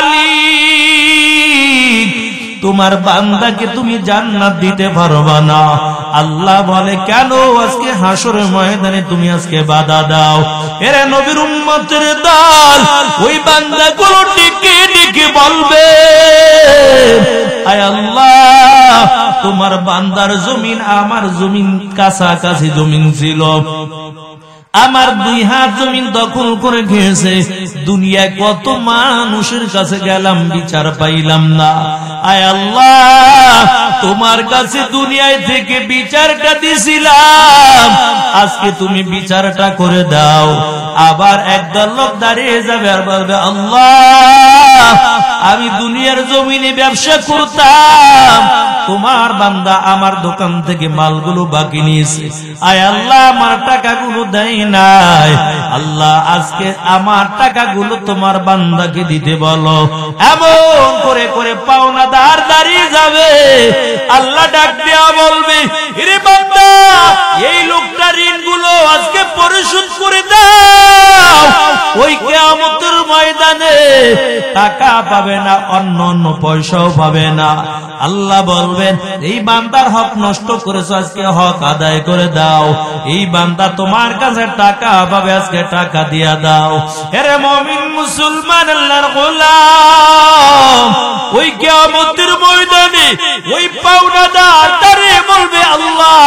মালিক তোমার বান্দাকে তুমি জান্নাত দিতে পারবা না। আল্লাহ বলে কেন আজকে হাসরের ময়দানে তুমি আজকে বাধা দাও? এরে নবীর উম্মতের দল ওই বান্দাগুলো ডেকে ডেকে বলবে আয় আল্লাহ তোমার বান্দার জমিন আমার জমিন কাছাকাছি জমিন ছিল, আমার 2 হাত জমিন দখল করে খেয়েছে, দুনিয়ায় কত মানুষের কাছে গেলাম বিচার পাইলাম না। আয় আল্লাহ তোমার কাছে দুনিয়ায় থেকে বিচারটা দিছিলাম, আজকে তুমি বিচারটা করে দাও। আবার একদল লোক দাঁড়িয়ে যাবে আর বলবে আল্লাহ আমি দুনিয়ার জমিনে ব্যবসা করতাম, তোমার বান্দা আমার দোকান থেকে মালগুলো বাকি নিয়েছে, আয় আল্লাহ আমার টাকাগুলো দেয় নাই, আল্লাহ আজকে আমার টাকাগুলো তোমার বান্দাকে দিতে বলো। এমন করে করে পাওনাদার দাঁড়িয়ে যাবে, আল্লাহ ডাক দেয়া বলবে এরে বান্দা এই লোকটার ঋণগুলো আজকে পরিশোধ করে দাও। ওই কিয়ামতের ময়দানে টাকা পাবে না, অন্য অন্য পয়সাও পাবে না। আল্লাহ বলবেন এই বান্দার হক নষ্ট করেছো, আজকে হক আদায় করে দাও। এই বান্দা তোমার কাছে টাকা পাবে, আজকে টাকা দিয়া দাও। এরে মুমিন মুসলমান আল্লাহর গোলাম ওই কিয়ামতের ময়দানে ওই পাওনাদার তারে বলবে আল্লাহ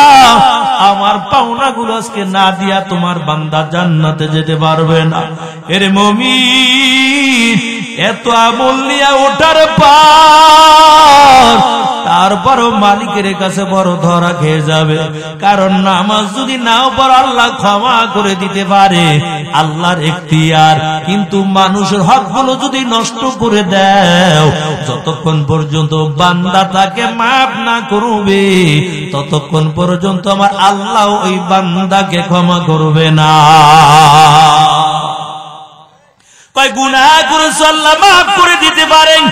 আমার পাওনাগুলো আজকে না দিয়া তোমার বান্দা জান্নাতে যেতে পারবে না। এরে মুমিন এত আমল নিয়ে ওঠার পর তারপরও মালিকের কাছে বড় ধরা খেয়ে যাবে, কারণ নামাজ যদি নাও পড়ো আল্লাহ ক্ষমা করে দিতে পারে, আল্লাহর এখতিয়ার। কিন্তু মানুষের হকগুলো যদি নষ্ট করে দাও, যতক্ষণ পর্যন্ত বান্দা তাকে মাফ না করবে ততক্ষণ পর্যন্ত আমার আল্লাহ ওই বান্দাকে ক্ষমা করবে না। কয় গুনাহ করেছো আল্লাহ মাফ করে দিতে পারেন,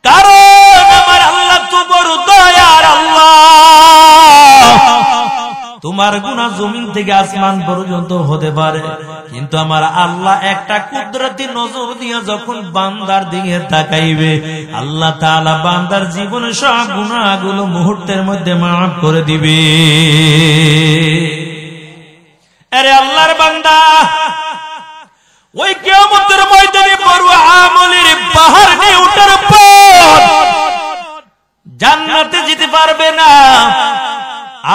কারণ আমার আল্লাহ তো বড় দয়ার আল্লাহ। তোমার গুনাহ জমিন থেকে আসমান পর্যন্ত হতে পারে, কিন্তু আমার আল্লাহ একটা কুদরতি নজর দিয়ে যখন বান্দার দিকে তাকাইবে, আল্লাহ তাআলা বান্দার জীবনে সব গুনাহগুলো মুহূর্তের মধ্যে মাফ করে দিবে। আরে আল্লাহর বান্দা ওই কিয়ামতের ময়দানে বড় আমলের পাহাড় নিয়ে ওঠার পর জান্নাতে যেতে পারবে না।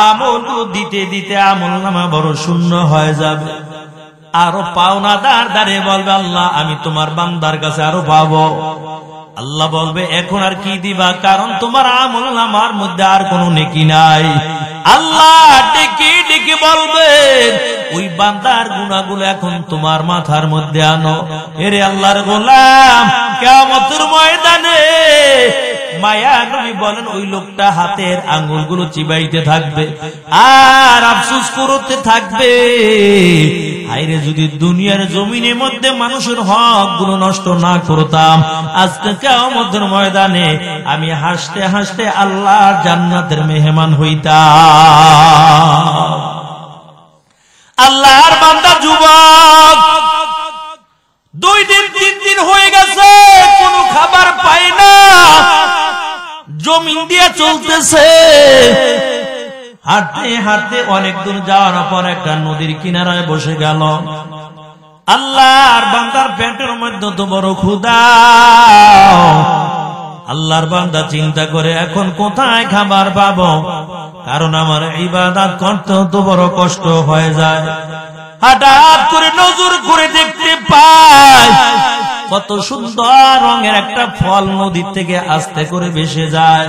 আমল দিতে দিতে আমলনামা বড় শূন্য হয়ে যাবে। আরো পাওনাদার দাঁড়িয়ে বলবে আল্লাহ আমি তোমার বান্দার কাছে আরো পাবো। আল্লাহ বলবে এখন আর কি দিবা, কারণ তোমার আমলনামার মধ্যে আর কোনো নেকি নাই। আল্লাহ ডেকে ডেকে বলবে ওই বান্দার গুনাহগুলো এখন তোমার মাথার মধ্যে আনো। এরে আল্লাহর গোলাম কিয়ামতের ময়দানে মায়া নবী বলেন ওই লোকটা হাতের আঙ্গুলগুলো চিবাইতে থাকবে আর আফসোস করতে থাকবে, আইরে যদি দুনিয়ার জমিনের মধ্যে মানুষের হকগুলো নষ্ট না করতাম, আজকে কিয়ামতের ময়দানে আমি হাসতে হাসতে আল্লাহর জান্নাতের মেহমান হইতাম। আল্লাহর বান্দা যুবক 2 দিন 3 দিন হয়ে গেছে কোনো খাবার পায় না, জমিন দিয়ে চলতেছে, হাঁটতে হাঁটতে অনেক দূর যাওয়ার পর একটা নদীর কিনারায় বসে গেল। আল্লাহর বান্দার পেটের মধ্যে তো বড় ক্ষুধা। আল্লাহর বান্দা চিন্তা করে এখন কোথায় খাবার পাবো, কারণ আমার ইবাদত করতে তো বড় কষ্ট হয়ে যায়। হঠাৎ করে নজর করে দেখতে পায় কত সুন্দর রঙের একটা ফল নদী থেকে আস্তে করে ভেসে যায়।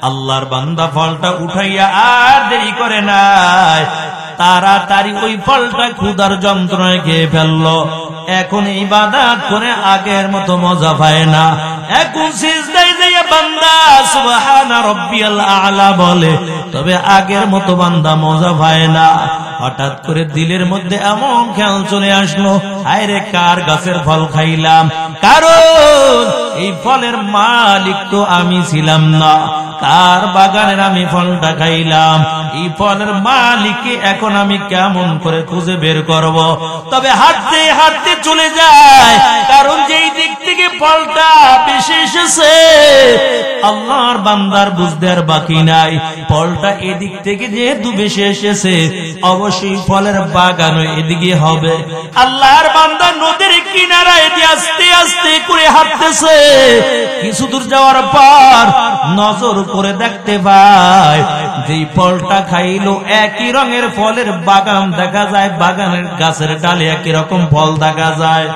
আল্লাহর বান্দা ফলটা উঠাইয়া আর দেরি করে নাই, তাড়াতাড়ি ওই ফলটা ক্ষুধার যন্ত্রণায় খেয়ে ফেললো। এখন ইবাদত করে আগের মতো মজা পায় না। এখন সিজদায় যাইয়া বান্দা সুবহানা রাব্বিয়াল আ'লা বলে, তবে আগের মতো বান্দা মজা পায় না। হঠাৎ করে দিলের মধ্যে এমন খেয়াল চলে আসলো, হায়রে কার গাছের ফল খাইলাম, কারণ এই ফলের মালিক তো আমি ছিলাম না, কার বাগানের আমি ফলটা খাইলাম, এই ফলের মালিককে এখন আমি কেমন করে খুঁজে বের করব। তবে হাঁটতে হাঁটতে চলে যায়, কারণ যেই দিক থেকে থেকে ফলটা বেশি এসেছে, আল্লাহর বান্দার বুঝতে আর বাকি নাই। ফলটা এদিক থেকে যেহেতু বেশি এসেছে, অবশ্যই ফলের বাগানও এদিকে হবে। আল্লাহর বান্দা নদীর কিনারায় দিয়ে আস্তে আস্তে করে হাঁটতেছে। কিছু দূর যাওয়ার পর নজর করে দেখতে পায় যে ফলটা খাইলো একই রঙের ফলের বাগান দেখা যায়, বাগানের গাছের ডালে একই রকম ফল দেখা যায়।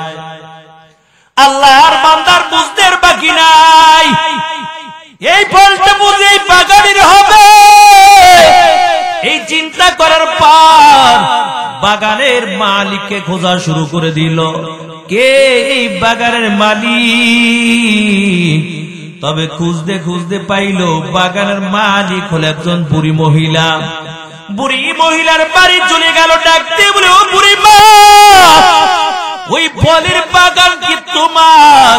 আল্লাহর বান্দার বুঝতে বাকি নাই, এই ফলটা বুঝে এই বাগানের হবে। এই চিন্তা করার পর বাগানের মালিককে খোঁজা শুরু করে দিল, কে এই বাগানের মালিক? তবে খুঁজতে খুঁজতে পাইল বাগানের মালিক হল একজন বুড়ি মহিলা। বুড়ি মহিলার বাড়ি চলে গেল, ডাকতে বলে, ও বুড়ি মা, ওই ফলের বাগান কি তোমার?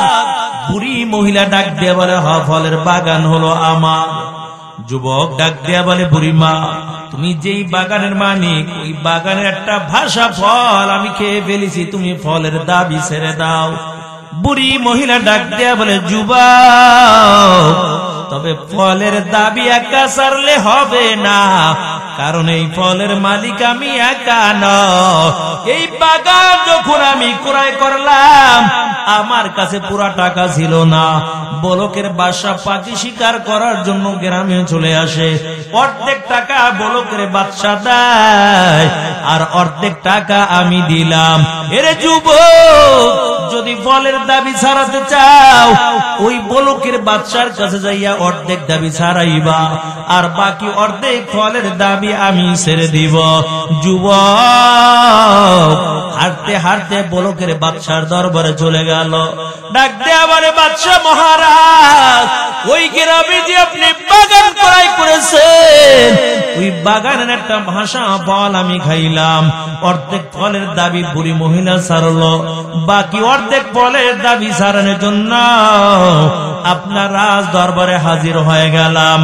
বুড়ি মহিলা ডাক দিয়ে বলে, হ, ফলের বাগান হলো আমার। যুবক ডাক দিয়া বলে, বুড়ি মা, তুমি যেই বাগানের মালিক, ওই বাগানের একটা ভাষা ফল আমি খেয়ে ফেলেছি, তুমি ফলের দাবি ছেড়ে দাও। বুড়ি মহিলা ডাক দিয়া বলে, যুবক, তবে ফলের দাবি একা ছাড়লে হবে না, কারণ এই ফলের মালিক আমি একা নয়। এই বাগান যখন আমি ক্রয় করলাম, আমার কাছে পুরা টাকা ছিল না। বলকের বাদশা পাখি শিকার করার জন্য গ্রামে চলে আসে, অর্ধেক টাকা বলকের বাদশা দেয় আর অর্ধেক টাকা আমি দিলাম। এরে যুবক, যদি ফলের দাবি ছাড়াতে চাও, ওই বলকের বাদশার কাছে যাইয়া অর্ধেক দাবি ছাড়াইবা, আর বাকি অর্ধেক ফলের দাবি আমি ছেড়ে দিব। যুবক হাঁটতে হাঁটতে বলকের বাদশার দরবারে চলে গেল, ডাক দেয়া বলে, বাদশা মহারাজ, ওই গ্রামে যে আপনি বাগান ক্রয় করেছেন, ওই বাগানের একটা ভাষা ফল আমি খাইলাম। অর্ধেক ফলের দাবি বুড়ি মহিলা ছাড়লো, বাকি অর্ধেক ফলের দাবি ছাড়ানোর জন্য আপনার রাজ দরবারে হাজির হয়ে গেলাম।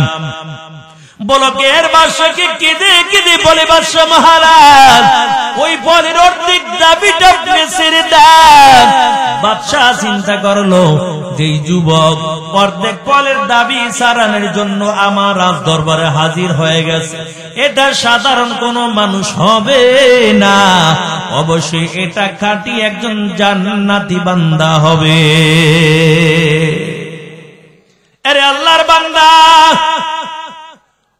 বলকের বাদশাকে কেঁদে কেঁদে বলে, বাদশা মহারাজ, ওই ফলের অর্ধেক দাবিটা আপনি ছেড়ে দেন। বাদশা চিন্তা করলো, যেই যুবক অর্ধেক ফলের দাবি ছাড়ানোর জন্য আমার রাজ দরবারে হাজির হয়ে গেছে, এটা সাধারণ কোন মানুষ হবে না, অবশ্যই এটা খাঁটি একজন জান্নাতি বান্দা হবে। আরে আল্লাহর বান্দা,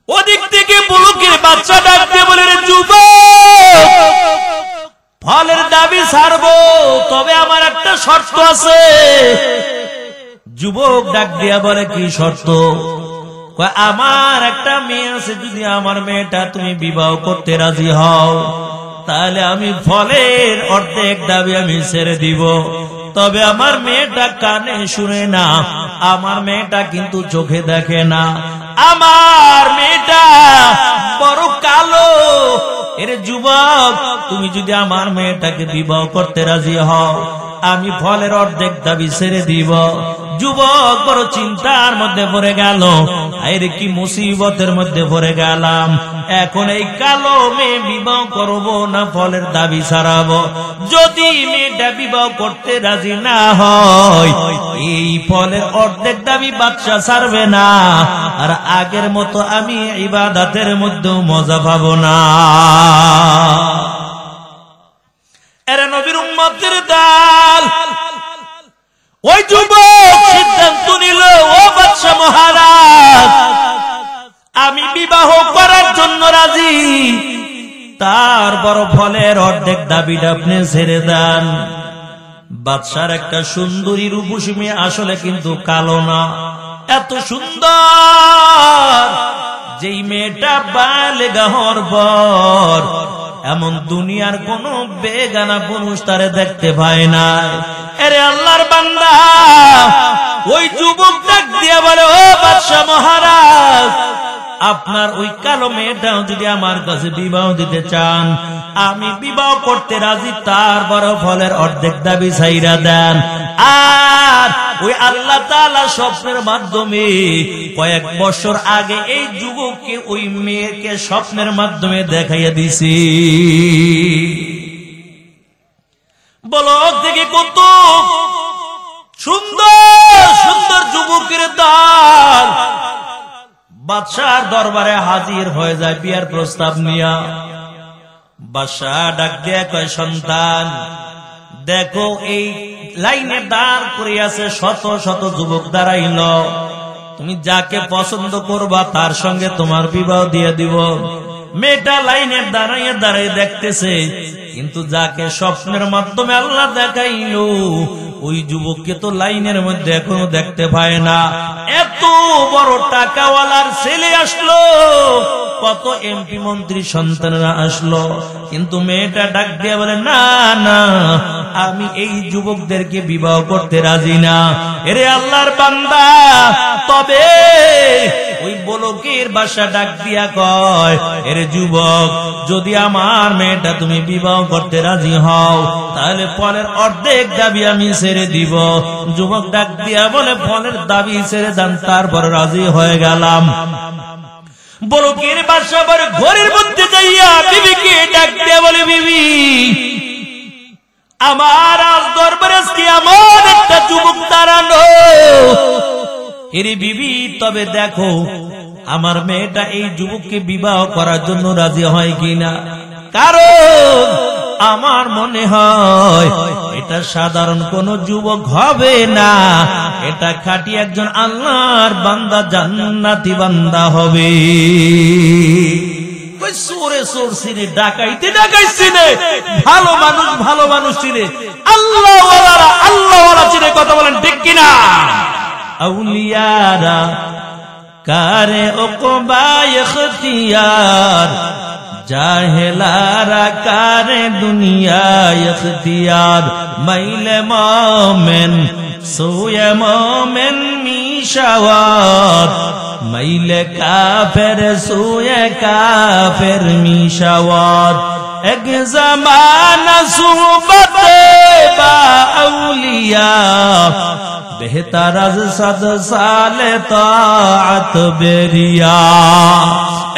ওদিক থেকে বলকের বাচ্চা ডাকতে বলে, যুবক, ফলের দাবি ছাড়বো, তবে আমার একটা শর্ত আছে। যুবক ডাক দিয়া বলে, কি শর্ত? আমার একটা মেয়ে আছে, যদি আমার মেয়েটা তুমি বিবাহ করতে রাজি হও, তাহলে আমি ফলের অর্ধেক দাবি আমি ছেড়ে দিব। তবে আমার মেয়েটা কানে শুনে না, আমার মেয়েটা কিন্তু চোখে দেখে না, আমার মেয়েটা বড় কালো। এর যুবক, তুমি যদি আমার মেয়েটাকে বিবাহ করতে রাজি হও, আমি ফলের অর্ধেক দাবি ছেড়ে দিব। যুবক বড় চিন্তার মধ্যে পড়ে গেল, আরে কি মুসিবতের মধ্যে পড়ে গেলাম। এখন এই কালো মেয়ে বিবাহ করব না ফলের দাবি ছাড়াবো? যদি মেয়েটা বিবাহ করতে রাজি না হয়, এই ফলের অর্ধেক দাবি বাদশা ছাড়বে না, আর আগের মতো আমি ইবাদতের মধ্যে মজা পাবো না। এরা নবীর উম্মতের দল। ওই যুবক সিদ্ধান্ত নিল, ও বাদশা মহারাজ, আমি বিবাহ করার জন্য রাজি, তার বড় ফলের অর্ধেক দাবিটা আপনি ছেড়ে দেন। বাদশার একটা সুন্দরী রূপসী মেয়ে, আসলে কিন্তু কালো না, এত সুন্দর, যেই মেয়েটা বালেগা হওয়ার পর এমন দুনিয়ার কোন বেগানা পুরুষ তারে দেখতে পায় না। আরে আল্লাহর বান্দা, ওই যুবক ডাক দিয়া বলে, ও বাদশা মহারাজ, আপনার ওই কালো মেয়েটাও যদি আমার কাছে বিবাহ দিতে চান, আমি বিবাহ করতে রাজি, তার বড় ফলের অর্ধেক দাবি ছাইরা দেন। আর ওই আল্লাহ তাআলা স্বপ্নের মাধ্যমে কয়েক বছর আগে এই যুবককে ওই মেয়েকে স্বপ্নের মাধ্যমে দেখাইয়া দিছি। বলো থেকে কত সুন্দর সুন্দর যুবকের দল বাদশার দরবারে হাজির হয়ে যায় বিয়ার প্রস্তাব নিয়া। বাদশাহ ডাক দিয়ে কয়, সন্তান দেখো এই লাইনে দাঁড় করে আছে শত শত যুবক দাঁড়াইল, তুমি যাকে পছন্দ করবা তার সঙ্গে তোমার বিবাহ দিয়ে দিব। মেয়েটা লাইনে দাঁড়াইয়ে দাঁড়াই দেখতেছে, কিন্তু যাকে স্বপ্নের মাধ্যমে আল্লাহ দেখাইলো ওই যুবককে তো লাইনের মধ্যে এখনো দেখতে পায় না। এত বড় টাকাওয়ালার ছেলে আসলো, কত এমপি মন্ত্রী সন্তানরা আসলো, কিন্তু মেয়েটা ডাক দিয়ে বলে, না না, আমি এই যুবকদেরকে বিবাহ করতে রাজি না। এরে আল্লাহর বান্দা, তবে ওই বলকের বাসা ডাক দিয়া কয়, এরে যুবক, যদি আমার মেয়েটা তুমি বিবাহ করতে রাজি হও তাহলে ফলের অর্ধেক দাবি আমি ছেড়ে দিব। যুবক ডাক দিয়া বলে, ফলের দাবি ছেড়ে দেন, তারপর রাজি হয়ে গেলাম। বলকের বাসা আবার ঘরের মধ্যে যাইয়া বিবিকে ডাক দিয়া বলে, বিবি, আমার আজ দরবারে আজকে এমন একটা যুবক দাঁড়ানো, এরে বিবি, তবে দেখো আমার মেয়েটা এই যুবককে বিবাহ করার জন্য রাজি হয় কিনা, কারণ আমার মনে হয় এটা সাধারণ কোন যুবক হবে না, এটা খাঁটি একজন আল্লাহর বান্দা, জান্নাতি বান্দা হবে। চোরে চোর চিনে, ডাকাইতে ডাকাইত চিনে, ভালো মানুষ ভালো মানুষ চিনে, আল্লাহওয়ালারা আল্লাহওয়ালা চিনে। কথা বলেন ঠিক কিনা? আউলিয়ারা কারে ওকবা ইখতিয়ার, জাহেলারা কারে দুনিয়া ইখতিয়ার। মাইলে মোমেন সোয়ে মোমেন মিশাওয়াত, মাইলে কাফের সোয়ে কাফের মিশাওয়াত। এক জামানা সুহবতে বা আউলিয়া, বেহতার আজ 100 সালে তাআত বেরিয়া।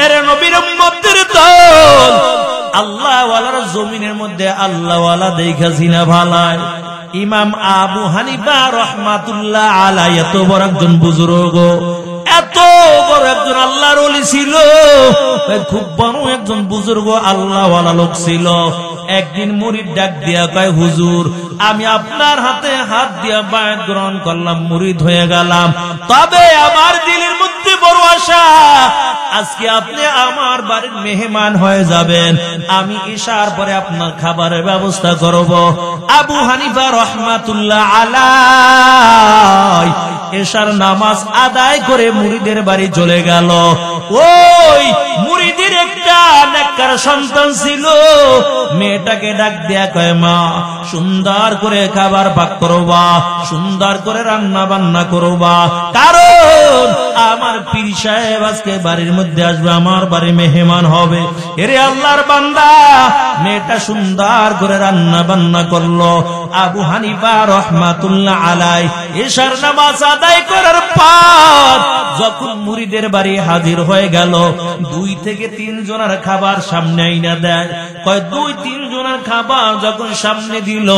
এর নবীর উম্মতের দল, আল্লাহ ওয়ালার জমিনের মধ্যে আল্লাহ ওয়ালা দেখাছি না ভালায়। ইমাম আবু হানিফা রাহমাতুল্লাহ আলাইহি এত বড় একজন বুজুর্গ, এত বড় একজন আল্লাহর ওলি ছিল, খুব বড় একজন বুজুর্গ আল্লাহ ওয়ালা লোক ছিল। একদিন মুরিদ ডাক দিয়া কয়, হুজুর, আমি আপনার হাতে হাত দিয়া বায়াত গ্রহণ করলাম, মুরিদ হয়ে গেলাম, তবে আমার দিলের মধ্যে বড় আশা, আজকে আপনি আমার বাড়ির মেহমান হয়ে যাবেন, আমি ঈশার পরে আপনার খাবারের ব্যবস্থা করব। আবু হানিফা রাহমাতুল্লাহ আলাইহি ঈশার নামাজ আদায় করে মুরিদের বাড়ি চলে গেল। ওই মুরিদের একটা নেককার সন্তান ছিল, মেয়েটাকে ডাক দেয়া কয়, মা, সুন্দর করে খাবার পাক করবা, সুন্দর করে রান্না বান্না করবা, কারণ আমার পীর সাহেব আজকে বাড়ির মধ্যে আসবে, আমার বাড়ি মেহমান হবে। এরে আল্লাহর বান্দা, মেয়েটা সুন্দর করে রান্না বান্না করলো। আবু হানিফা রাহমাতুল্লাহ আলাইহি ঈশার নামাজ আদায় করার পর যখন মুরিদের বাড়ি হাজির হয়ে গেল, 2 থেকে 3 জনের খাবার সামনে আইনা দেয়। কয় 2-3 জনের খাবার যখন সামনে দিল,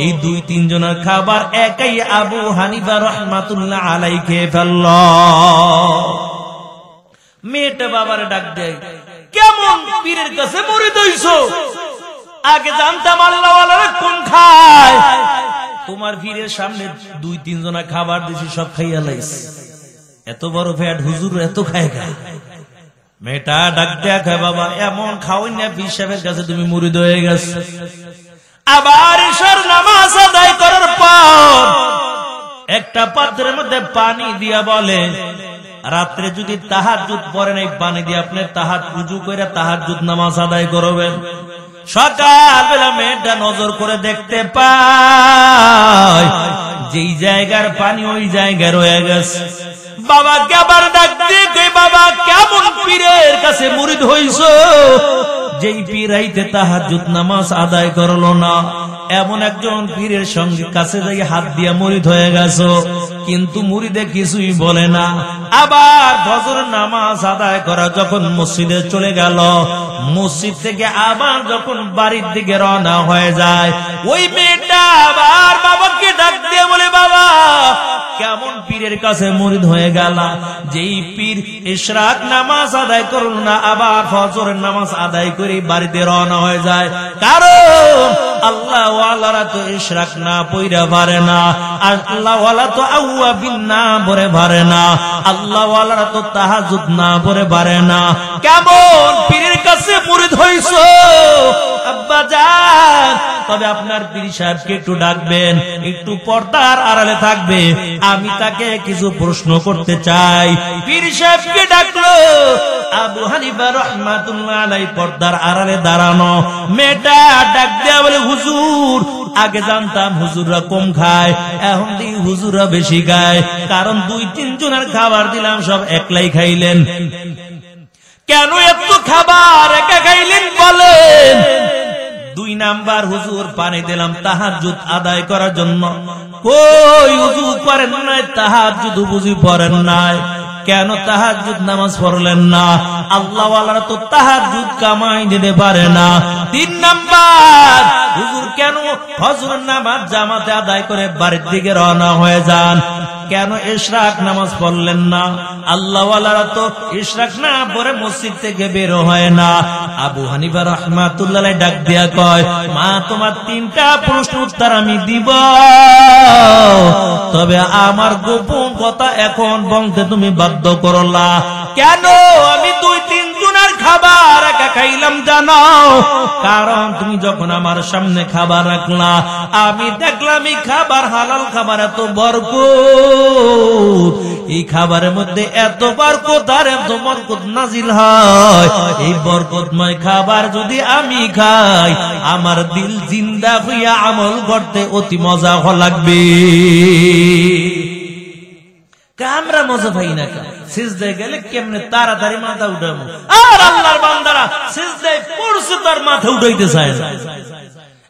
এই 2-3 জনের খাবার একাই আবু হানিফা রাহমাতুল্লাহ আলাইহি খেয়ে ফেলল। মেয়েটা বাবারে ডাক দেয়, কেমন পীরের কাছে মুরিদ হইছো? আগে জানতাম আল্লাহওয়ালারা কোন খায়, তোমার পীরের সামনে 2-3 জনা খাবার দিছি, সব খাইয়া লাইছে, এত বড় ফ্যাট হুজুর এত খায় খা। মেয়েটা ডাক দেয়া কয়, বাবা, এমন খাওয়াই না, পীর সাহেবের কাছে তুমি মুরিদ হয়ে গেছো। আবার ঈশার নামাজ আদায় করার পর একটা পাত্রের মধ্যে পানি দিয়া বলে, রাত্রে যদি তাহাজ্জুদ পড়েন, এই পানি দিয়ে আপনি উযু করে তাহাজ্জুদ নামাজ আদায় করবেন। সকালবেলা মেয়েটা নজর করে দেখতে পায় যেই জায়গার পানি ওই জায়গায় রয়ে গেছে। বাবাকে আবার ডাক দিয়ে কই, বাবা, কেমন পীরের কাছে মুরিদ হইছো? যেই পীর রাইতে তাহাজ্জুদ নামাজ আদায় করলো না, এমন একজন পীরের সঙ্গে কাছে যাই হাত দিয়া মুরিদ হয়ে গেছো, কিন্তু মুরিদে কিছুই বলে না। আবার ফজর নামাজ আদায় করা যখন মসজিদে চলে গেল, মসজিদ থেকে আবার যখন বাড়ির দিকে রওনা হয়ে যায়, ওই মেয়েটা আবার বাবাকে ডাক দিয়ে বলে, বাবা, পীরের কাছে মুরিদ হয়ে গেল, যেই পীর ইশরাক নামাজ আদায় করল না, আবার ফজরের নামাজ আদায় করে বাড়িতে রওনা হয়ে যায়। কারণ আল্লাহ ওয়ালারা তো ইশরাক না পইরা পারে না, আল্লাহ ওয়ালা তো আউয়াবিন না পড়ে পারে না, আল্লাহ ওয়ালারা তো তাহাজ্জুদ না পড়ে পারে না। কেমন পীরের কাছে মুরিদ হইছো আব্বা জান? তবে আপনার পীর সাহেবকে একটু ডাকবেন, একটু পর্দার আড়ালে থাকবে, আমি তাকে কিছু প্রশ্ন করতে চাই। পীর সাহেবকে ডাকলো। আবু হানিফা রাহমাতুল্লাহ আলাইহি পর্দার আড়ালে দাঁড়ানো। মেয়েটা ডাক দেয়া বলে, হুজুর, আগে জানতাম হুজুররা কম খায়, এখন দেখি হুজুররা বেশি খায়। কারণ 2-3 জনের খাবার দিলাম, সব একলাই খাইলেন। কেন এত খাবার একা খাইলেন বলেন? 2 নাম্বার, হুজুর পানি দিলাম তাহাজ্জুদ আদায় করার জন্য। কই হুজুর করেন নাই তাহাজ্জুদ, বুঝি পড়েন নাই? কেন তাহাজ্জুদ নামাজ পড়লেন না? আল্লাহ ওয়ালারা তো তাহাজ্জুদ কামাই দিতে পারে না। 3 নাম্বার, হুজুর কেন ফজরের নামাজ জামাতে আদায় করে বাড়ির দিকে রওনা হয়ে যান? কেন ইশরাক নামাজ পড়লেন না? আল্লাহ ওয়ালারা তো ইশরাক না পড়ে মসজিদ থেকে বের হয় না। আবু হানিফা রাহমাতুল্লাহ আলাইহি ডাক দিয়া কয়, মা তোমার 3টা প্রশ্ন উত্তর আমি দিব, তবে আমার গোপন কথা এখন বলতে তুমি বাধ্য করলা। কেন আমি 2-3 জনের খাবার একা খাইলাম জানো? কারণ তুমি যখন আমার সামনে খাবার রাখলা, আমি দেখলাম এই খাবার হালাল খাবার, এত বরকত, এই খাবারের মধ্যে এত বরকত আর এত বরকত নাজিল হয়। এই বরকতময় খাবার যদি আমি খাই, আমার দিল জিন্দা হইয়া আমল করতে অতি মজা লাগবে। আমরা মজা পাই না, সিজদায় গেলে কেমনে তাড়াতাড়ি মাথা উঠাবো, আর আল্লাহর বান্দারা সিজদায় পড়ছে তার মাথা উঠাইতে চায় না।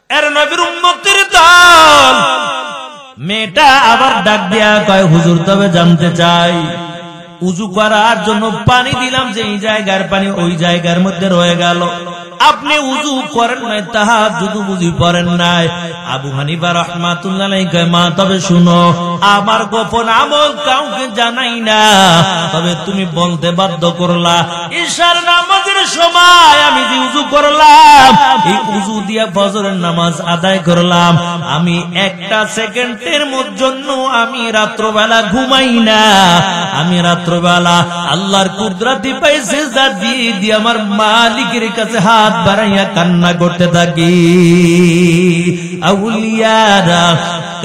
এর নবীর উম্মতের দল। মেয়েটা আবার ডাক দিয়া কয়, হুজুর তবে জানতে চাই, উযু করার জন্য পানি দিলাম, যে এই জায়গার পানি ওই জায়গার মধ্যে রয়ে গেল, আপনি উযু করেন নাই, তাহাজ্জুদ বুঝি পড়েন নাই? আবু হানিফা রাহমাতুল্লাহ আলাইহি কয়, মা তবে শুনো, আমার গোপন আমল কাউকে জানাই না, তবে তুমি বলতে বাধ্য করলা। ঈশার নামাজের সময় আমি যে উযু করলাম, এই উযু দিয়ে ফজরের নামাজ আদায় করলাম, আমি 1টা সেকেন্ডের জন্য আমি রাত্রবেলা ঘুমাই না। আমি রাত্রবেলা আল্লাহর কুদরতি পাই সিজদা দিয়ে আমার মালিকের কাছে হাত বাড়াইয়া কান্না করতে থাকি। আউলিয়ারা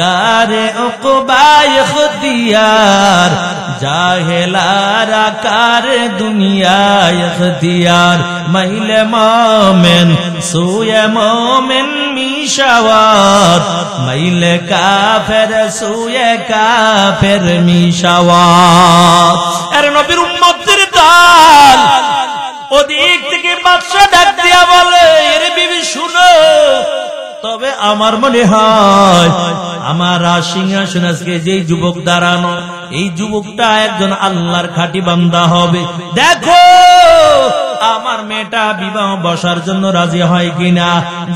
কারে উকবায় ইখতিয়ার, জাহেলারা কারে দুনিয়ায় ইখতিয়ার, মাইলে মোমেন সুয়ে মোমেন মিশাওয়াত, মাইলে কাফের সুয়ে কাফের মিশাওয়াত। এর নবীর উম্মতের দল। ওদিক থেকে বাদশা ডাক দিয়া বলে, এর বিবি শুনো, তবে আমার মনে হয় আমার সিংহাসন আজকে যেই যুবক দাঁড়ানো, এই যুবকটা একজন আল্লাহর খাঁটি বান্দা হবে। দেখো আমার মেয়েটা বিবাহ বসার জন্য রাজি হয় কিনা।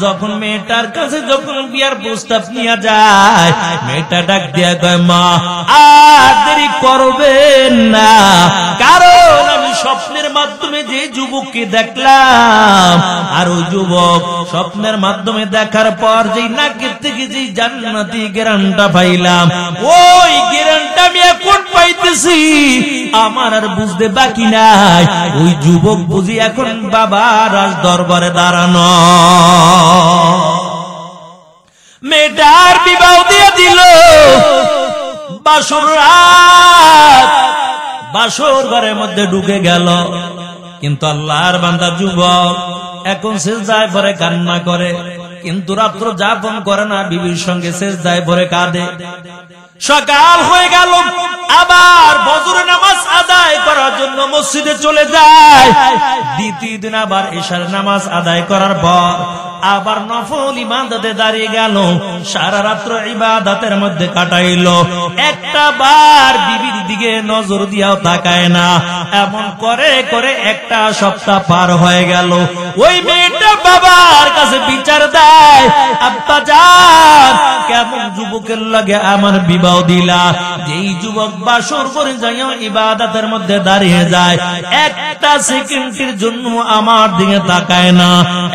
যখন মেয়েটার কাছে যখন বিয়ার প্রস্তাব নিয়ে যায়, মেয়েটা ডাক দিয়া কয়, মা আর দেরি করবেন না, কারণ আমি স্বপ্নের মাধ্যমে যে যুবককে দেখলাম, আর ওই যুবক স্বপ্নের মাধ্যমে দেখার পর যেই নাকের থেকে যেই জান্নাতি গ্রানটা পাইলাম, ওই গ্রানটা আমি এখন পাইতেছি, আমার আর বুঝতে বাকি নাই। ওই যুবক বুঝি এখন বাবা রাজ দরবারে দাঁড়ানো। মেয়েটার বিবাহ দিয়ে দিল। বাসর রাত, বাসর ঘরের মধ্যে ঢুকে গেল, কিন্তু আল্লাহর বান্দা যুবক এখন সিজদায় পড়ে কান্না করে, কিন্তু রাত্র যাপন করে না, বিবির সঙ্গে সিজদায় পড়ে কাঁদে। সকাল হয়ে গেল, আবার ফজরের নামাজ আদায় করার জন্য মসজিদে চলে যায়। দ্বিতীয় দিন আবার ইশার নামাজ আদায় করার পর আবার নফল ইবাদতে দাঁড়িয়ে গেল। সারা রাত্র ইবাদতের মধ্যে কাটাইল, একটা বার বিবির দিকে নজর দিয়াও তাকায় না। এমন করে করে একটা সপ্তাহ পার হয়ে গেল। ওই মেয়েটা বাবার কাছে বিচার দেয়, আব্বা জান কেমন যুবকের লাগে আমার বিবাহ দিলা, যেই যুবক বাসর করে যাইও ইবাদতের মধ্যে দাঁড়িয়ে যায়, একটা সেকেন্ডের জন্য আমার দিকে তাকায় না,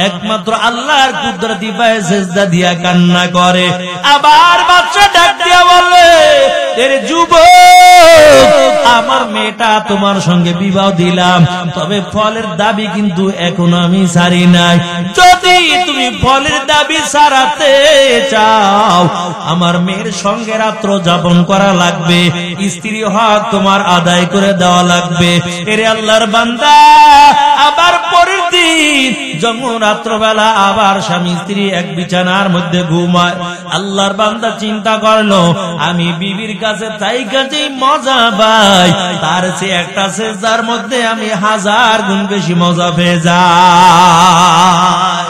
একমাত্র আল্লাহর কুদরতি পায়ে সিজদা দিয়া কান্না করে। আবার বাচ্চা ডাক দিয়া বলে, এর যুবক আমার মেয়েটা তোমার সঙ্গে বিবাহ দিলাম, তবে ফলের দাবি কিন্তু এখনো আমি ছাড়ি নাই। যদি তুমি ফলের দাবি ছাড়াতে চাও, আমার মেয়ের সঙ্গে রাত্র যাপন করা লাগবে, স্ত্রী হক তোমার আদায় করে দেওয়া লাগবে। এর আল্লাহর বান্দা আবার পরের দিন যখন রাত্রবেলা আবার স্বামী স্ত্রী এক বিছানার মধ্যে ঘুমায়, আল্লাহর বান্দা চিন্তা করলো, আমি বিবির কাছে তাই কাজেই মজা পাই, তার চেয়ে একটা সেজদার মধ্যে আমি 1000 গুণ বেশি মজা পেয়ে যাই।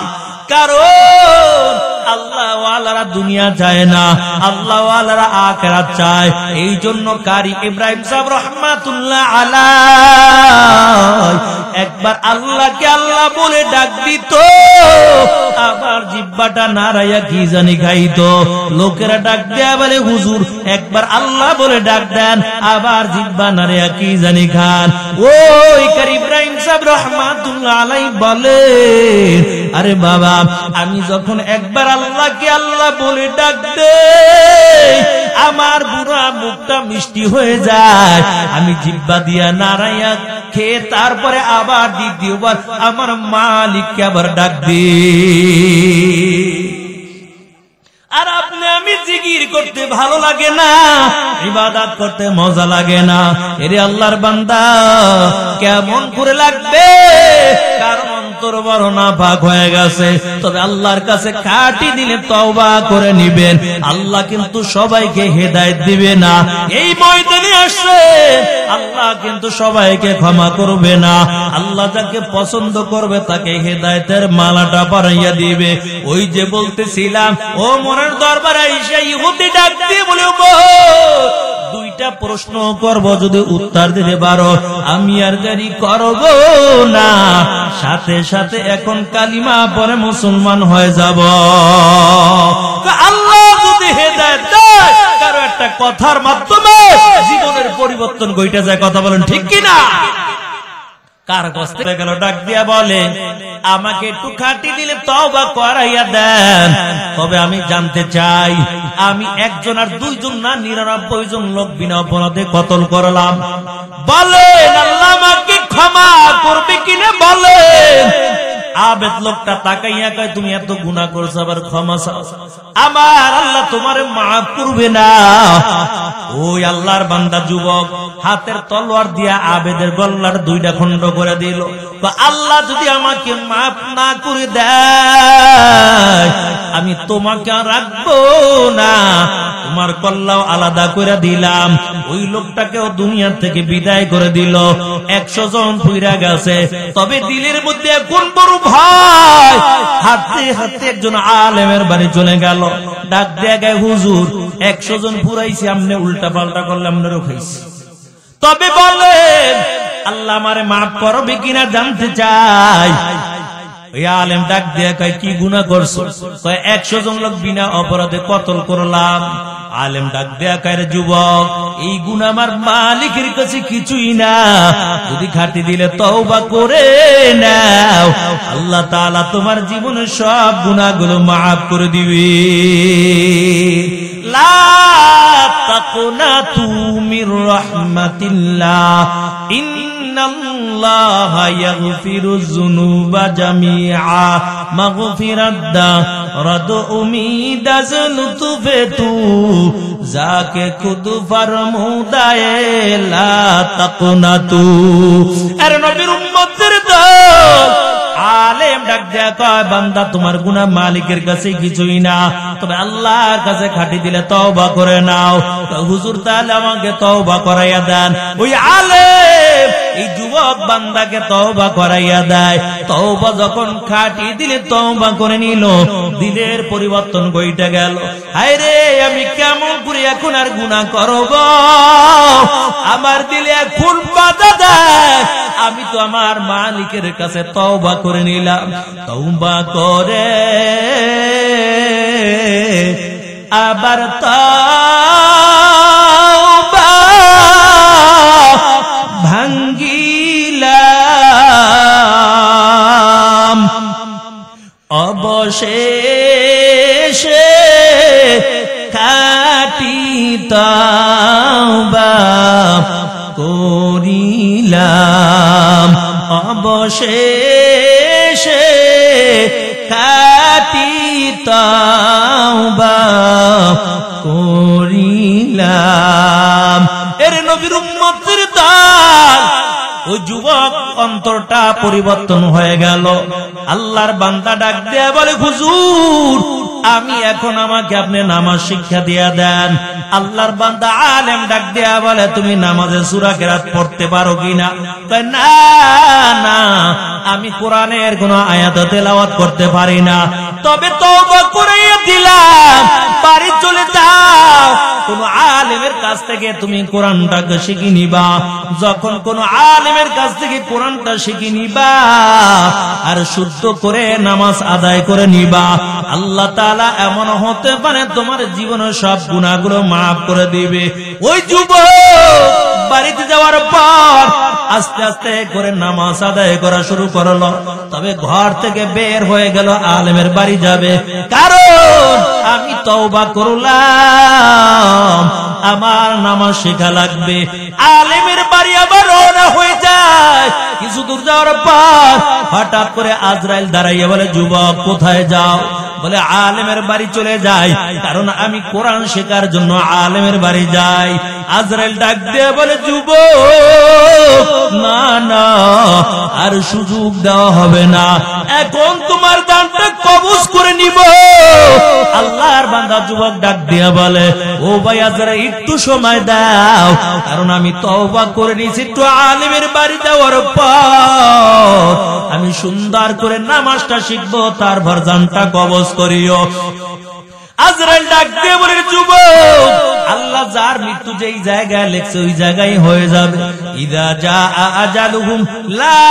কারণ আল্লাহ ওয়ালারা দুনিয়া চায় না, আল্লাহ ওয়ালারা আখিরাত চায়। এই জন্য কারি ইব্রাহিম সাহেব রহমাতুল্লাহ আলাইহি একবার আল্লাহকে আল্লাহ বলে ডাক দিত, আবার জিহ্বাটা নাড়াইয়া কি জানি খাইতো। লোকেরা ডাক দেয়া বলে, হুজুর একবার আল্লাহ বলে ডাক দেন, আবার জিহ্বা নাড়াইয়া কি জানি খান। ওই কারি ইব্রাহিম সাহেব রহমাতুল্লাহ আলাইহি বলে, আরে বাবা, আমি যখন একবার আল্লাহকে আল্লাহ বলে ডাক দেই, আমার বুড়া মুখটা মিষ্টি হয়ে যায়, আমি জিহ্বা দিয়া নাড়াইয়া খেয়ে তারপরে আবার দ্বিতীয়বার আমার মালিককে আবার ডাক দিই। আর আপনি আমি জিকির করতে ভালো লাগে না, ইবাদত করতে মজা লাগে না। এরে আল্লাহর বান্দা কেমন করে লাগবে, কারণ অন্তর বড় নাপাক হয়ে গেছে। তবে আল্লাহর কাছে খাঁটি দিলে তওবা করে নিবেন, আল্লাহ কিন্তু সবাইকে হেদায়েত দিবে না। এই ময়দানে আসছে, আল্লাহ কিন্তু সবাইকে ক্ষমা করবে না। আল্লাহ যাকে পছন্দ করবে তাকে হেদায়েতের মালাটা পরাইয়া দিবে। ওই যে বলতেছিলাম, ও মনের দরবারে আইসা ইহুদি ডাক দিয়ে বলে, দুইটা প্রশ্ন করব, যদি উত্তর দিতে পারো আমি আর দেরি করব না, সাথে সাথে এখন কালিমা পরে মুসলমান হয়ে যাব। আল্লাহ যদি হেদায়েত দেয়, কারো একটা কথার মাধ্যমে জীবনের পরিবর্তন ঘটে যায়। কথা বলেন ঠিক কিনা? কার কষ্ট গেল ডাক দিয়া বলে, আমাকে একটু খাঁটি দিলে তওবা করাইয়া দেন। তবে আমি জানতে চাই, আমি একজন আর দুইজন না 99 জন লোক বিনা অপরাধে কতল করলাম, বলেন আল্লাহ আমাকে ক্ষমা করবে কিনা? বলেন। আবেদ লোকটা তাকাইয়া কয়, তুমি এত গুনাহ করছো আবার ক্ষমা চাও? আমার আল্লাহ তোমারে মাফ করবে না। ওই আল্লাহর বান্দা যুবক হাতের তলোয়ার দিয়া আবেদের গলার 2টা খণ্ড করে দিল। আল্লাহ যদি আমাকে মাফ না করে দেয়, আমি তোমাকে রাখবো না, তোমার কল্লাও আলাদা করে দিলাম। ওই লোকটাকেও দুনিয়া থেকে বিদায় করে দিল। 100 জন পুইরা গেছে, তবে দিলের মধ্যে কোন বড় ভয়। হাতে হাতে একজন আলেমের বাড়ি চলে গেল, ডাক দেয়া গায়, হুজুর 100 জন পুরাইছি, আমনে উল্টা পাল্টা করলে আমনেরও খাইছি, তবে বলেন আল্লাহ আমারে মাফ করবে কিনা জানতে চাই। ওই আলেম ডাক দেয়া কয়, কি গুনাহ করছো? কয় 100 জন লোক বিনা অপরাধে কতল করলাম। আলেম ডাক দেয়া কয়, যুবক এই গুনাহ আমার মালিকের কাছে কিছুই না, যদি খাঁটি দিলে তওবা করে নাও, আল্লাহ তাআলা তোমার জীবনের সব গুনাহগুলো মাফ করে দিবে। লা তাকুনাতু মির রাহমাতিল্লাহ, ইন্নাল্লাহা ইয়াগফিরুয যুনুবা জামিআ মাগফিরাত রদ উমিদ আজ লুতুফে তু যাকে খুদ ফরমুদায়ে লা তাকুনাতু। আরে নবীর উম্মতের দল আলেম ডাক দেয়া কয়, বান্দা তোমার গুনাহ মালিকের কাছে কিছুই না, তবে আল্লাহর কাছে খাঁটি দিলে তওবা করে নাও। হুজুর তাহলে আমাকে তওবা করাইয়া দেন। ওই আলেম এই যুবক বান্দাকে তওবা করাইয়া দেয়। তওবা যখন খাটি দিলে তওবা করে নিল, দিলের পরিবর্তন ঘটে গেল। হায় রে, আমি কেমন করে এখন আর গুনাহ করব? আমার দিলে এখন বাধা দেয়। আমি তো আমার মালিকের কাছে তওবা করে নিলাম। তওবা করে আবার তওবা ভাঙ্গিলাম, অবশেষে খাঁটি তওবা করিলাম, অবশেষে খাঁটি তওবা করিলাম। এর নবীর উম্মতের দল, ওই যুবক অন্তরটা পরিবর্তন হয়ে গেল। আল্লাহর বান্দা ডাক দেয়া বলে, হুজুর আমি এখন আমাকে আপনি নামাজ শিক্ষা দিয়া দেন। আল্লাহর বান্দা আলেম ডাক দেয়া বলে, তুমি নামাজে সূরা কেরাত পড়তে পারো কিনা? না না, আমি কোরআনের কোন আয়াত তেলাওয়াত করতে পারি না, তবে তওবা করাইয়া দিলাম, বাড়ি চলে যাও, কোন আলেমের কাছ থেকে তুমি কোরআনটাকে শিখে নিবা। যখন কোন আলেমের কাছ থেকে কোরআনটা শিখে নিবা আর শুদ্ধ করে নামাজ আদায় করে নিবা, আল্লাহ তাআলা এমন হতে পারে তোমার জীবনের সব গুনাহগুলো মাফ করে দিবে। ওই যুবক বাড়িতে যাওয়ার পর আস্তে আস্তে করে নামাজ আদায় করা শুরু করলো। তবে ঘর থেকে বের হয়ে গেল, আলেমের বাড়ি যাবে, কারণ আমি তওবা করলাম, আমার নামাজ শেখা লাগবে। আলেমের বাড়ি আবার রওনা হয়ে যায়। কিছু দূর যাওয়ার পর হঠাৎ করে আজরাইল দাঁড়াইয়া বলে, যুবক কোথায় যাও? বলে আলেমের বাড়ি চলে যাই, কারণ আমি কোরআন শেখার জন্য আলেমের বাড়ি যাই। আজরাইল ডাক দিয়ে বলে, যুবক না না, আর সুযোগ দেওয়া হবে না, এখন তোমার জানটা কবজ করে নিব। আল্লাহর বান্দা যুবক ডাক দিয়া বলে, ও ভাই আজরাইল একটু সময় দাও, কারণ আমি তওবা করে নিয়েছি। একটু আলেমের বাড়ি যাওয়ার পর আমি সুন্দর করে নামাজটা শিখবো, তারপর জানটা কবজ করিও। আজরাইল ডাক দিয়ে বলে, যুবক আল্লাহ যার মৃত্যু যেই জায়গায় লেখছে ওই জায়গায় হয়ে যাবে। ইযা জাআ আজালুহুম লা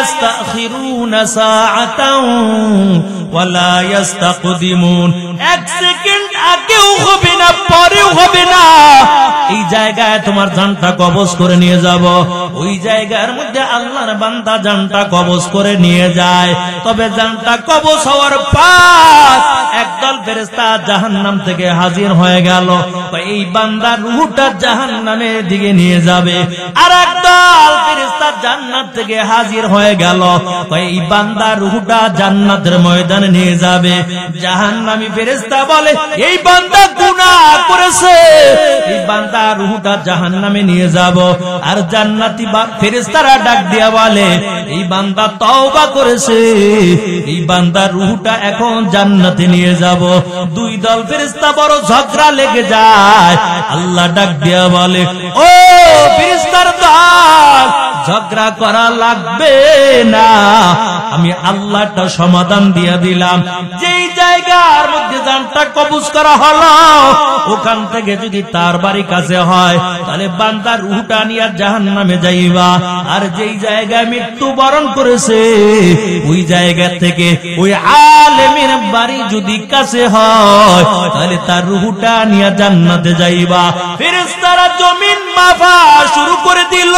ইস্তাখিরুনা সাআতান ওয়া লা ইস্তাকদিমুন, এক সেকেন্ড আগেও হবে না পরেও হবে না। এই জায়গায় তোমার জানটা কবজ করে নিয়ে যাব। ওই জায়গার মধ্যে আল্লাহর বান্দা জানটা কবজ করে নিয়ে যায়। তবে জানটা কবজ হওয়ার পর একদল ফেরেশতা জাহান্নাম থেকে হাজির হয়ে গেল। এই বান্দার রূহটা জাহান্নামের দিকে নিয়ে যাবে। আর একদল ফেরেশতা জান্নাত থেকে হাজির হয়ে গেল। এই বান্দার রূহটা জান্নাতের ময়দানে নিয়ে যাবে। জাহান্নামী ফেরেশতা বলে, এই বান্দা গুনাহ করেছে, এই বান্দার রূহটা জাহান্নামে নিয়ে যাব। আর জান্নাতি ফেরেশতারা ডাক দিয়া বলে, এই বান্দা তওবা করেছে, এই বান্দার রূহটা এখন জান্নাতে নিয়ে যাব। দুই দল ফেরেশতা বড় ঝগড়া লেগে যায়। আল্লাহ ডাক দিয়া বলে, ও ফেরেশতার দল, ঝগড়া করা লাগবে না, আমি আল্লাহটা সমাধান দিয়া দিলাম। যেই জায়গার মধ্যে জানটা কবজ করা হলো ওখান থেকে যদি তার বাড়ি কাছে হয় তাহলে বান্দার রূহটা নিয়ে জাহান্নামে যাইবা। আর যেই জায়গায় মৃত্যুবরণ করেছে ওই জায়গা থেকে ওই আলেমের বাড়ি যদি কাছে হয় তাহলে তার রূহটা নিয়ে জান্নাতে যাইবা। ফেরেশতারা জমিন মাপা শুরু করে দিল।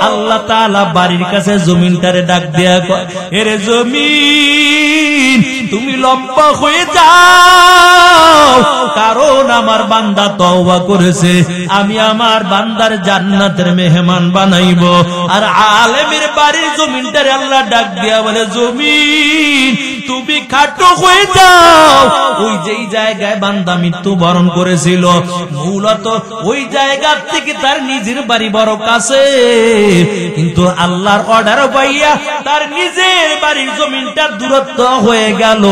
আল্লাহ তাআলা বাড়ির কাছে জমিনটারে ডাক দেয়া কয়, এরে জমিন তুমি লম্বা হয়ে যাও, কারণ আমার বান্দা তওবা করেছে, আমি আমার বান্দার জান্নাতের মেহমান বানাইব। আর আলেমের বাড়ির জমিনটারে আল্লাহ ডাক দিয়া বলে, জমিন তুমি খাটো হয়ে যাও। ওই যেই জায়গায় বান্দা মৃত্যুবরণ করেছিল মূলত ওই জায়গা থেকে তার নিজের বাড়ি বড় কাছে, কিন্তু আল্লাহর অর্ডার পাইয়া তার নিজের বাড়ির জমিনটা দূরত্ব হয়ে গেল।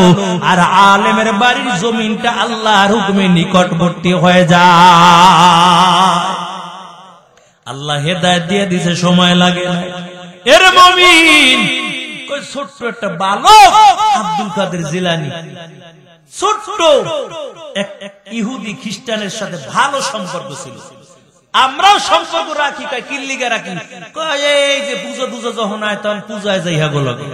আর আলেমের বাড়ির জমিনটা আল্লাহর হুকুমে নিকটবর্তী হয়ে যায়। আল্লাহ হেদায়েত দিয়ে দিছে, সময় লাগে না। এর মুমিন কই ছোট্ট একটা বালক আব্দুল কাদের জিলানী, ছোট্ট এক ইহুদি খ্রিস্টানের সাথে ভালো সম্পর্ক ছিল। আমরাও সম্পর্ক রাখি, কয় কিল্লিগা রাখি, কয় এই যে পুজো পুজো যখন হয় তখন পূজায় যাইয়া গো লাগে।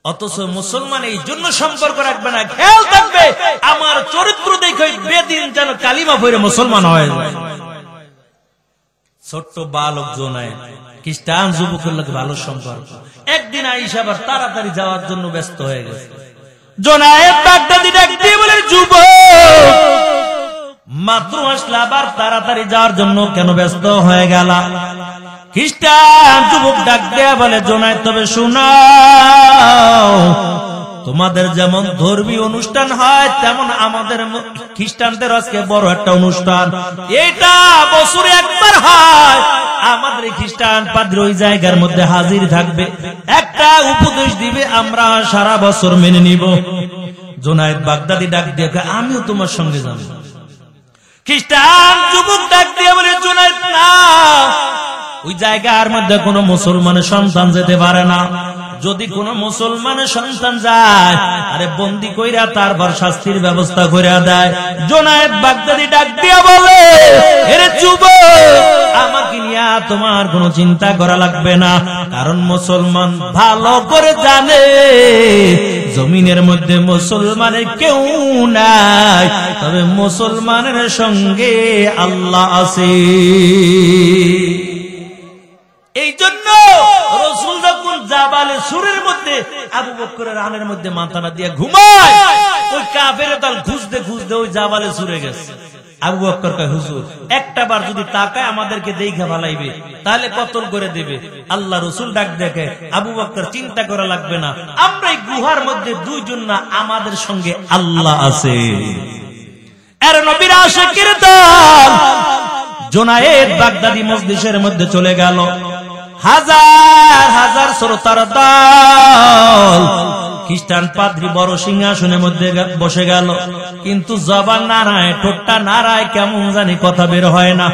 অথচ মুসলমান এই জন্য সম্পর্ক রাখবে না, খেয়াল থাকবে আমার চরিত্র দেখে বেদিন যেন কালিমা পড়ে মুসলমান হয়ে যায়। ছোট্ট বালক জোনায় খ্রিস্টান যুবকের লোক ভালো সম্পর্ক। একদিন আইসা আবার তাড়াতাড়ি যাওয়ার জন্য ব্যস্ত হয়ে গেছে। জোনায়েব বাগদাদি ডাক দিয়ে বলে, যুবক মাত্র আসলে আবার তাড়াতাড়ি যাওয়ার জন্য কেন ব্যস্ত হয়ে গেল? খ্রিস্টান যুবক ডাক দেয়া বলে, জোনায়েব তবে শুনাও, তোমাদের যেমন ধর্মীয় অনুষ্ঠান হয় তেমন আমাদের খ্রিস্টানদের আজকে বড় একটা অনুষ্ঠান। এটা বছরে একবার হয়। আমাদের খ্রিস্টান পাদ্রী ওই জায়গার মধ্যে হাজির থাকবে, একটা উপদেশ দিবে, আমরা সারা বছর মেনে নিব। জোনায়েব বাগদাদি ডাক দিয়ে, আমিও তোমার সঙ্গে যাব। খ্রিস্টান যুবক ডাক দিয়ে বলে, জোনায়েব না, ওই জায়গার মধ্যে কোনো মুসলমানের সন্তান যেতে পারে না। যদি কোন মুসলমানের সন্তান যায়, আরে বন্দী কইরা তারপর শাস্তির ব্যবস্থা করে দেয়। জোনায়েব বাগদাদি ডাক দিয়া বলে, এরে যুবক, আমাকে নিয়ে তোমার কোনো চিন্তা করা লাগবে না, কারণ মুসলমান ভালো করে জানে জমিনের মধ্যে মুসলমানের কেউ নাই, তবে মুসলমানের সঙ্গে আল্লাহ আছে। এই জন্য রাসূল যখন জাবালে সুরের মধ্যে আবু বকরের রানের মধ্যে মাথাটা দিয়ে ঘুমায়, ওই কাফের দল খুঁজতে খুঁজতে ওই জাবালে সুরে গেছে। আবু বকর কয়, হুজুর একটা বার যদি তাকায় আমাদেরকে দেখে ভালাইবে, তাহলে কতল করে দেবে। আল্লাহ রাসূল ডাক দেখে, আবু বকর চিন্তা করা লাগবে না, আমরা এই গুহার মধ্যে দুইজন না, আমাদের সঙ্গে আল্লাহ আছে। এর নবীর আশিকের দল জোনায়েব বাগদাদি মজলিসের মধ্যে চলে গেল। হাজার হাজার শ্রোতার দল। খ্রিস্টান পাদ্রী বড় সিংহাসনের মধ্যে বসে গেল, কিন্তু জবান নাড়ায়, ঠোঁটটা নাড়ায়, কেমন জানি কথা বের হয় না।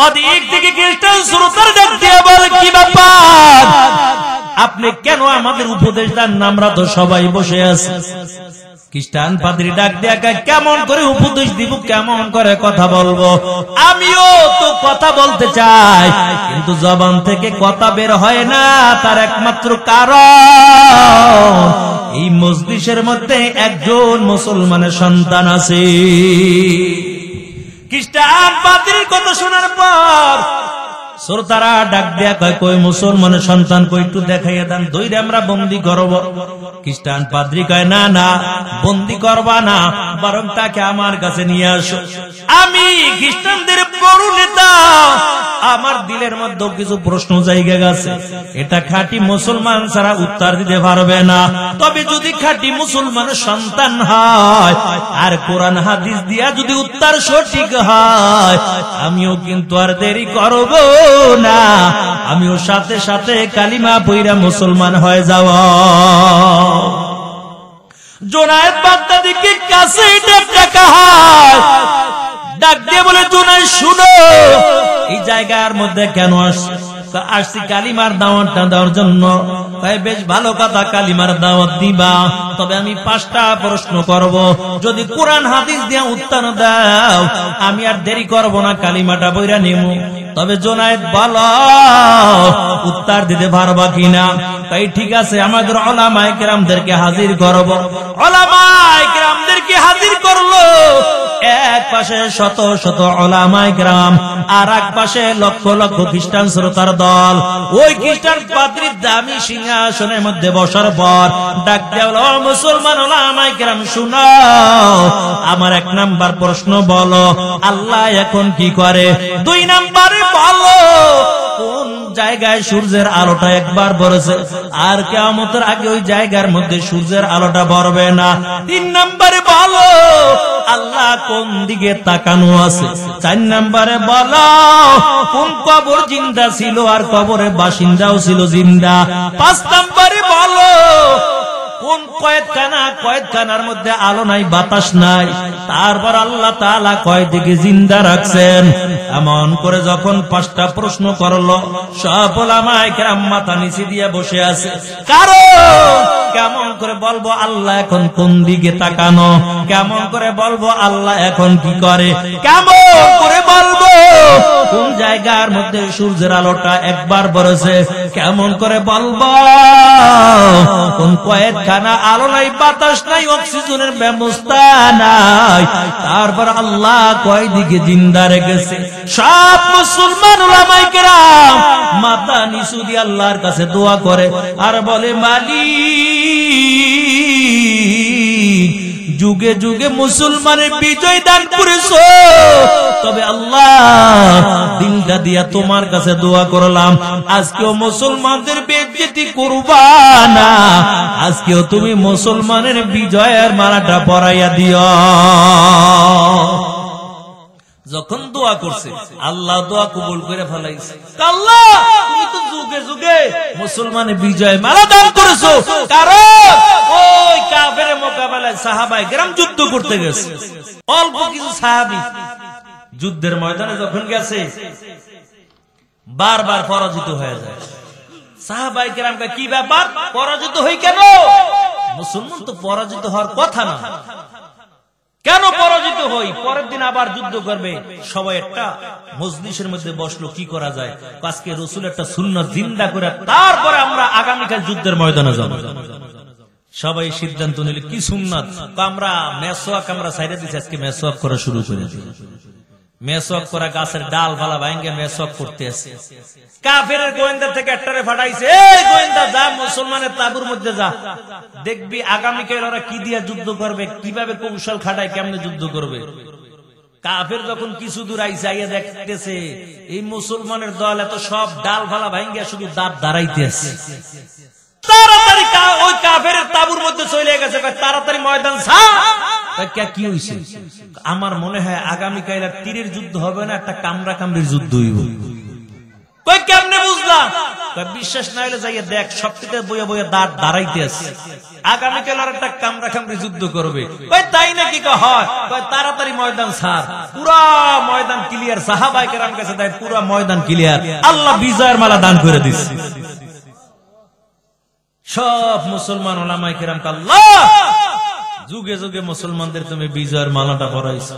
অদিক থেকে খ্রিস্টান শ্রোতার ডাক দিয়ে বলে, কি ব্যাপার, আপনি কেন আমাদের উপদেশ দেন না, আমরা তো সবাই বসে আছি। খ্রিস্টান পাদ্রী ডাক দিয়া, কেমন করে উপদেশ দিব, কেমন করে কথা বলবো, আমিও তো কথা বলতে চাই, কিন্তু জবান থেকে কথা বের হয় না। তার একমাত্র কারণ এই মজলিসের মধ্যে একজন মুসলমানের সন্তান আছে। খ্রিস্টান পাদ্রীর কথা শোনার পর শ্রোতারা ডাক দেয়া কয়, কই মুসলমানের সন্তান কই, একটু দেখাইয়া দেন, দইরে আমরা বন্দী করব। খ্রিস্টান পাদ্রী কয়, না না, বন্দী করবা না, বরং তাকে আমার কাছে নিয়ে আসো। আমি খ্রিস্টানদের বড় নেতা, আমার দিলের মধ্যে কিছু প্রশ্ন জায়গা গেছে, এটা খাঁটি মুসলমান ছাড়া উত্তর দিতে পারবে না। তবে যদি খাঁটি মুসলমানের সন্তান হয় আর কোরআন হাদিস দিয়া যদি উত্তর সঠিক হয়, আমিও কিন্তু আর দেরি করব না, আমিও সাথে সাথে কালিমা পইরা মুসলমান হয়ে যাব। জোনায়েব বাগদাদিকে কাছে ডাক দিয়ে বলে, জোনায়েব শুনো, এই জায়গার মধ্যে কেন আসছি? কালিমার দাওয়াতটা দেওয়ার জন্য। বেশ ভালো কথা, কালিমার দাওয়াত দিবা, তবে আমি 5টা প্রশ্ন করব, যদি কোরআন হাদিস দিয়ে উত্তর দাও আমি আর দেরি করব না, কালিমাটা বইরা নেব। তবে জোনায়েব বলো, উত্তর দিতে পারবা কিনা? তাই ঠিক আছে, আমাদের উলামায়ে কেরামদেরকে হাজির করব। উলামায়ে কেরামদেরকে হাজির করলো। এক পাশে শত শত উলামায়ে কেরাম, আর এক পাশে লক্ষ লক্ষ খ্রিস্টান শ্রোতার দল। ওই খ্রিস্টান পাদ্রীর দামি সিংহাসনের মধ্যে বসার পর ডাক দেয়া হলো, মুসলমান উলামায়ে কেরাম শুনাও, আমার 1 নাম্বার প্রশ্ন বলো, আল্লাহ এখন কি করে? 2 নাম্বারে বলো, কোন জায়গায় সূর্যের আলোটা একবার পড়েছে আর কিয়ামতের আগে ওই জায়গার মধ্যে সূর্যের আলোটা পড়বে না? 3 নম্বরে বলো, আল্লাহ কোন দিকে তাকানো আছে? 4 নম্বরে বলো, কোন কবর জিন্দা ছিল আর কবরের বাসিন্দাও ছিল জিন্দা? 5 নম্বরে বলো, কোন কয়েদখানার মধ্যে আলো নাই, বাতাস নাই, তারপর আল্লাহ তাআলা কয়েদিকে জিন্দা রাখছেন। এমন করে যখন 5টা প্রশ্ন করলো, সব উলামায়ে কেরাম মাথা নিচে দিয়ে বসে আছে। কারণ কেমন করে বলবো আল্লাহ এখন কোন দিকে তাকানো, কেমন করে বলবো আল্লাহ এখন কি করে, কেমন করে বলবো কোন জায়গার মধ্যে সূর্যের আলোটা একবার পড়েছে, কেমন করে বলবো কোন কয়েদখানা আলো নাই, বাতাস নাই, অক্সিজেনের ব্যবস্থা নাই, তারপর আল্লাহ কয়দিকে জিন্দা রেখেছে। সব মুসলমান উলামায়ে কেরাম মাথা নিচু দিয়ে আল্লাহর কাছে দোয়া করে আর বলে, মালিক যুগে যুগে মুসলমানের বিজয় দান করেছো, তবে আল্লাহ দিনটা দিয়া তোমার কাছে দোয়া করলাম, আজকেও মুসলমানদের বেইজ্জতি করবা না, আজকেও তুমি মুসলমানের বিজয়ের মালাটা পরাইয়া দিও। যখন দোয়া করছে আল্লাহ দোয়া কবুল করে ফেলাইছে। আল্লাহ তুমি তো যুগে যুগে মুসলমানের বিজয় মালা দান করেছো, কারণ ওই কাফেরের মোকাবেলায় সাহাবায়ে কেরাম যুদ্ধ করতে গেছে। অল্প কিছু সাহাবী যুদ্ধের ময়দানে যখন গেছে বারবার পরাজিত হয়ে যায়। সাহাবায়ে কেরামকে কি ব্যাপার, পরাজিত হই কেন? মুসলমান তো পরাজিত হওয়ার কথা না, কেন পরাজিত হই? পরের দিন আবার যুদ্ধ করবে। সবাই একটা মজলিসের মধ্যে বসলো, কি করা যায়, আজকে রাসূল একটা সুন্নাত জিন্দা করে তারপরে আমরা আগামীকাল যুদ্ধের ময়দানে যাব। সবাই সিদ্ধান্ত নিল কি সুন্নাত, আমরা মেসওয়াক আমরা সাইডে দিচ্ছি, আজকে মেসওয়াক করা শুরু করে দিই। মেসওয়াক করা গাছের ডাল ফালা ভাঙ্গে মেসওয়াক করতে আসে। কাফেরের গোয়েন্দা থেকে একটারে ফাটাইছে, এই গোয়েন্দা যা মুসলমানের তাঁবুর মধ্যে যা, দেখবি আগামীকাল ওরা কি দিয়ে যুদ্ধ করবে, কিভাবে কৌশল খাটায়, কেমনে যুদ্ধ করবে। কাফের যখন কিছু দূর আইসে আইয়া দেখতেছে এই মুসলমানের দল এত সব ডাল ফালা ভাঙ্গে শুধু দাঁত দাঁড়াইতে আছে, তাড়াতাড়ি ওই কাফের তাঁবুর মধ্যে চলে গেছে, তাড়াতাড়ি ময়দান ছাড়। কি হয়েছে? আমার মনে হয় আগামীকাল আর তীরের যুদ্ধ হবে না, একটা কামড়া কামড়ির যুদ্ধ হইব। কই কেমনে বুঝলাম? বিশ্বাস না হলে যাইয়া দেখ, সব থেকে বইয়া বইয়া দাঁত দাঁড়াইতে আছে, আগামীকাল আর একটা কামড়া কামড়ি যুদ্ধ করবে। কই তাই নাকি? হয়। কই তাড়াতাড়ি ময়দান ছাড়। পুরা ময়দান ক্লিয়ার, সাহাবায়ে কেরাম কাছে দেয় পুরা ময়দান ক্লিয়ার, আল্লাহ বিজয়ের মালা দান করে দিচ্ছে। সব মুসলমান উলামায়ে কেরাম আল্লাহ যুগে যুগে মুসলমানদের তুমি বিজয়ের মালাটা পরাইছো,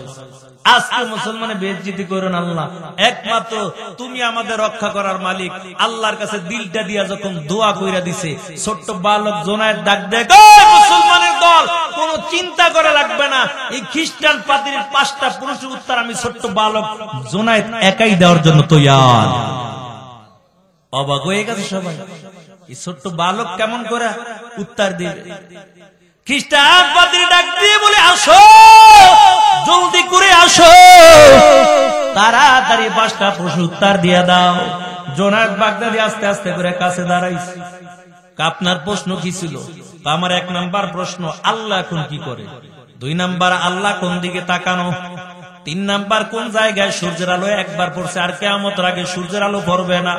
আজকে মুসলমানের বেইজ্জতি করো না আল্লাহ, একমাত্র তুমি আমাদের রক্ষা করার মালিক। আল্লাহর কাছে দিলটা দিয়া যখন দোয়া কইরা দিছে, ছোট্ট বালক জোনায়েদ ডাক দেয়, মুসলমানের দল কোনো চিন্তা করে লাগবে না, এই খ্রিস্টান পাদ্রীর 5টা প্রশ্নের উত্তর আমি ছোট্ট বালক জোনায়েদ একাই দেওয়ার জন্য তৈয়ার। অবাক হয়ে গেছে সবাই, এই ছোট্ট বালক কেমন করে উত্তর দিবে। খ্রিস্টান পাদ্রী ডাক দিয়ে বলে, আসো জলদি করে আসো, তাড়াতাড়ি 5টা প্রশ্ন উত্তর দিয়ে দাও। জোনায়েদ বাগদাদি আস্তে আস্তে করে কাছে দাঁড়াইছে। আপনার প্রশ্ন কি ছিল? আমার 1 নাম্বার প্রশ্ন, আল্লাহ এখন কি করে? 2 নাম্বার, আল্লাহ কোন দিকে তাকানো? 3 নাম্বার, কোন জায়গায় সূর্যের আলো একবার পড়ছে আর কিয়ামতের আগে সূর্যের আলো পড়বে না?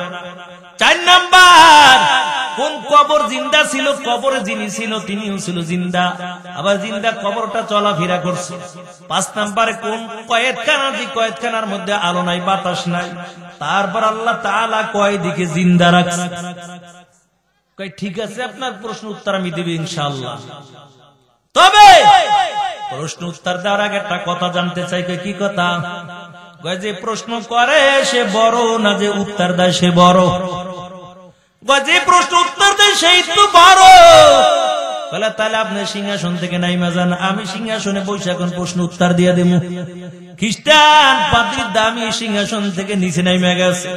4 নাম্বার, কোন কবর জিন্দা ছিল, কবরে যিনি ছিল তিনিও ছিল জিন্দা, আবার জিন্দা কবরটা চলাফেরা করছে। 5 নাম্বারে, কোন কয়েদখানা, যে কয়েদখানার মধ্যে আলো নাই বাতাস নাই, তারপর আল্লাহ তাআলা কয় দিকে জিন্দা রাখছে। কয় ঠিক আছে, আপনার প্রশ্ন উত্তর আমি দেব ইনশাআল্লাহ, তবে প্রশ্ন উত্তর দেওয়ার আগে একটা কথা জানতে চাই। কি কথা? যে প্রশ্ন করে সে বড় না যে উত্তর দেয় সে বড়? যে প্রশ্ন উত্তর দেয় সেই তো বড়। বলে তাহলে আপনি সিংহাসন থেকে নাইমা যান, আমি সিংহাসনে বসে এখন প্রশ্ন উত্তর দিয়ে দেব। খ্রিস্টান পাদ্রীর দামি সিংহাসন থেকে নিচে নাইমা গেছে,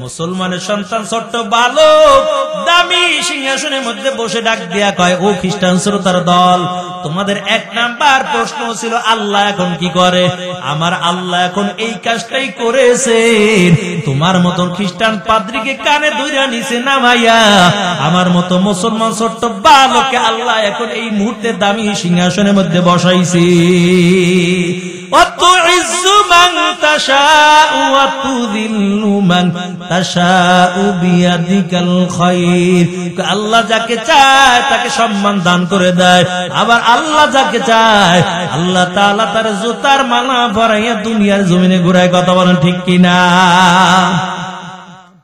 মুসলমানের সন্তান ছোট্ট বালক দামি সিংহাসনের মধ্যে বসে ডাক দিয়া কয়, ও খ্রিস্টান শ্রোতার দল, তোমাদের 1 নাম্বার প্রশ্ন ছিল আল্লাহ এখন কি করে। আমার আল্লাহ এখন এই কাজটাই করেছে। তোমার মতন খ্রিস্টান পাদ্রীকে কানে ধইরা নিচে নামাইয়া আমার মতো মুসলমান ছোট্ট বালককে আল্লাহ এখন এই মুহূর্তে দামি সিংহাসনের মধ্যে বসাইছে। তুইজ্জু মান তাশাউ ওয়া তুযিল্লু মান তাশাউ বিয়াদিকাল খায়র। আল্লাহ যাকে চায় তাকে সম্মান দান করে দেয়, আবার আল্লাহ যাকে চায় আল্লাহ তাআলা তার জুতার মালা পরাইয়া দুনিয়ার জমিনে ঘুরায়। কথা বলেন ঠিক কিনা?